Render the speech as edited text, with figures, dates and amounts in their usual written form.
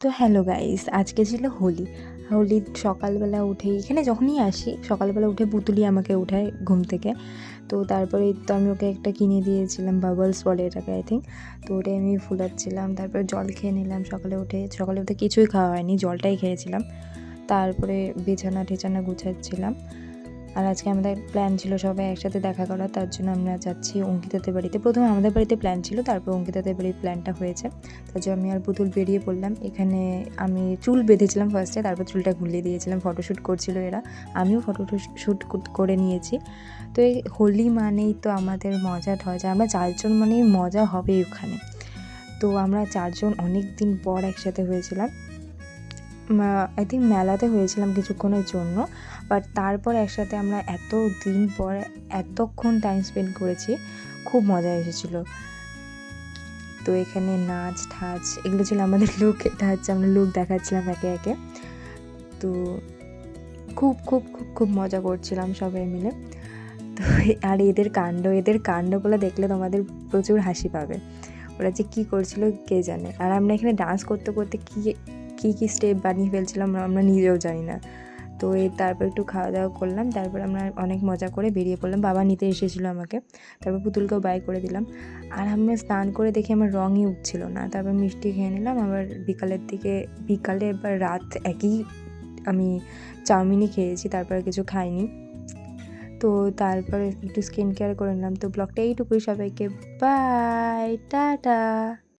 তো hello guys, আজকে ছিল হোলির সকালবেলা উঠেই এখানে যখনই আসি সকালবেলা উঠে পুতুলি আমাকে উঠায় ঘুম থেকে। তো তারপরে তো আমি ওকে একটা কিনে দিয়েছিলাম, বাবলস বলে এটাকে আই থিঙ্ক। তো ওটাই আমি ফুলাচ্ছিলাম, তারপরে জল খেয়ে নিলাম। সকালে উঠে কিছুই খাওয়া হয়নি, জলটাই খেয়েছিলাম। তারপরে বিছানা টিছানা গুছাচ্ছিলাম। আর আজকে আমাদের প্ল্যান ছিল সবাই একসাথে দেখা করা, তার জন্য আমরা যাচ্ছি অঙ্কিতাদের বাড়িতে। প্রথমে আমাদের বাড়িতে প্ল্যান ছিল, তারপর অঙ্কিতাদের বাড়ির প্ল্যানটা হয়েছে। তার জন্য আমি আর পুতুল বেরিয়ে পড়লাম। এখানে আমি চুল বেঁধেছিলাম ফার্স্টে, তারপর চুলটা ঘুরিয়ে দিয়েছিলাম। ফটোশ্যুট করছিল এরা, আমিও ফটোশ্যুট করে নিয়েছি। তো এই হোলি মানেই তো আমাদের মজা টজা, আমরা চারজন মানেই মজা হবেই ওখানে। তো আমরা চারজন অনেক দিন পর একসাথে হয়েছিলাম। আই থিঙ্ক মেলাতে হয়েছিলাম কিছুক্ষণের জন্য, বাট তারপর একসাথে আমরা এত দিন পর এতক্ষণ টাইম স্পেন্ড করেছি, খুব মজা এসেছিলো। তো এখানে নাচ ঠাচ এগুলো ছিল আমাদের লুক। এটা হচ্ছে আমরা লুক দেখাচ্ছিলাম একে একে। তো খুব খুব খুব খুব মজা করছিলাম সবাই মিলে। তো আর এদের কাণ্ডগুলো দেখলে তোমাদের প্রচুর হাসি পাবে। ওরা যে কী করছিল কে জানে। আর আমরা এখানে ডান্স করতে করতে কী স্টেপ বানিয়ে ফেলছিলাম আমরা নিজেও জানি না। তো তারপর একটু খাওয়া দাওয়া করলাম, তারপর আমরা অনেক মজা করে বেরিয়ে পড়লাম। বাবা নিতে এসেছিলো আমাকে, তারপর পুতুলকেও বাই করে দিলাম। আর আমরা স্নান করে দেখি আমার রঙই উঠছিল না। তারপর মিষ্টি খেয়ে নিলাম। আবার বিকালে এবার রাত একই আমি চাউমিনই খেয়েছি, তারপরে কিছু খাইনি। তো তারপরে একটু স্কিন কেয়ার করে নিলাম। তো ব্লগটা এইটুকুই, সবাইকে বাই, টাটা।